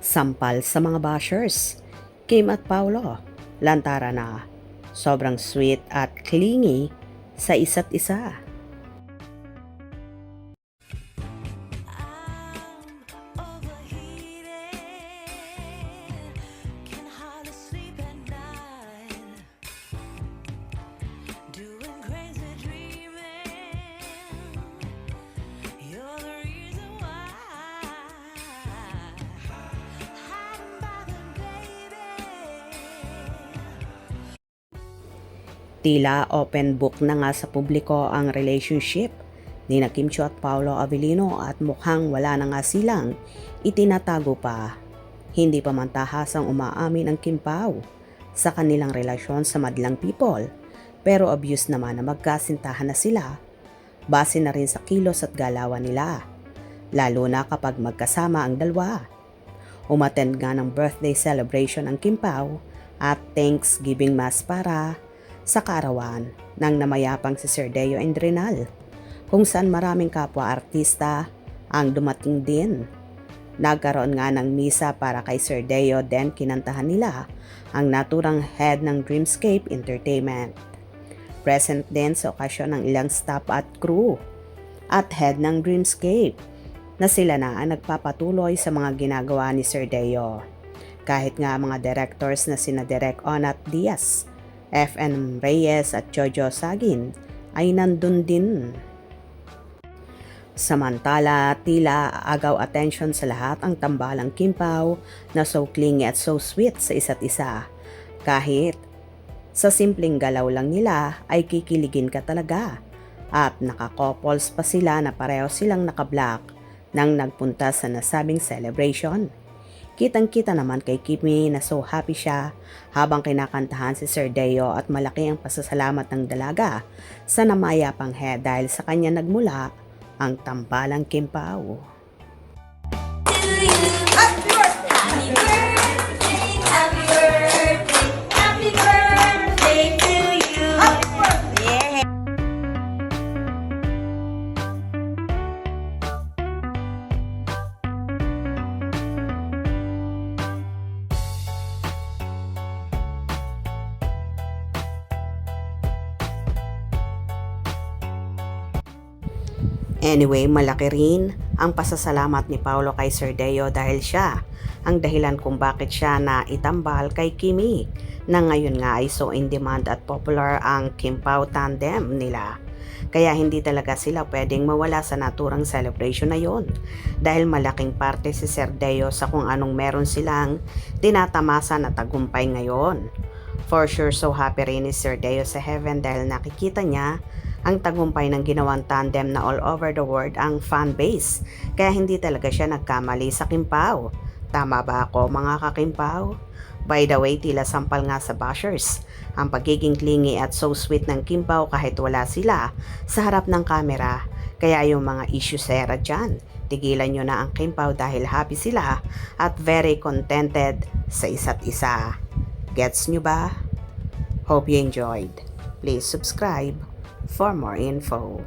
Sampal sa mga bashers. Kim at Paulo, lantara na. Sobrang sweet at clingy sa isa't isa. Tila open book na nga sa publiko ang relationship ni Kim Chiu at Paolo Avellino at mukhang wala na nga silang itinatago pa. Hindi pa man tahasang umaamin ang Kim Pao sa kanilang relasyon sa madlang people, pero obvious naman na magkasintahan na sila base na rin sa kilos at galawan nila, lalo na kapag magkasama ang dalawa. Umattend nga ng birthday celebration ang Kim Pao at Thanksgiving Mass para sa kaarawan ng namayapang si Sir Deo Indrenal, kung saan maraming kapwa-artista ang dumating din. Nagkaroon nga ng misa para kay Sir Deo, then kinantahan nila ang naturang head ng Dreamscape Entertainment. Present din sa okasyon ng ilang staff at crew at head ng Dreamscape na sila na ang nagpapatuloy sa mga ginagawa ni Sir Deo. Kahit nga mga directors na sina Direk Onat Diaz, FN Reyes at Jojo Sagin ay nandun din. Samantala, tila agaw attention sa lahat ang tambalang Kim Pao na so clingy at so sweet sa isa't isa. Kahit sa simpleng galaw lang nila ay kikiligin ka talaga. At nakakouples pa sila na pareho silang nakablock nang nagpunta sa nasabing celebration. Kitang-kita naman kay Kimi na so happy siya habang kinakantahan si Sir Deo at malaki ang pasasalamat ng dalaga sa namayapang head dahil sa kanya nagmula ang tambalang Kim Pao. Anyway, malaki rin ang pasasalamat ni Paolo kay Sir Deo dahil siya ang dahilan kung bakit siya na itambal kay Kimi na ngayon nga ay so in demand at popular ang Kim Pao tandem nila. Kaya hindi talaga sila pwedeng mawala sa naturang celebration na yon dahil malaking parte si Sir Deo sa kung anong meron silang tinatamasa na tagumpay ngayon. For sure, so happy rin ni Sir Deo sa heaven dahil nakikita niya ang tagumpay ng ginawang tandem na all over the world ang fan base. Kaya hindi talaga siya nagkamali sa Kim Pao. Tama ba ako mga ka-Kim Pao? By the way, tila sampal nga sa bashers ang pagiging clingy at so sweet ng Kim Pao kahit wala sila sa harap ng kamera. Kaya yung mga issue sera dyan, tigilan nyo na ang Kim Pao dahil happy sila at very contented sa isa't isa. Gets nyo ba? Hope you enjoyed. Please subscribe for more info.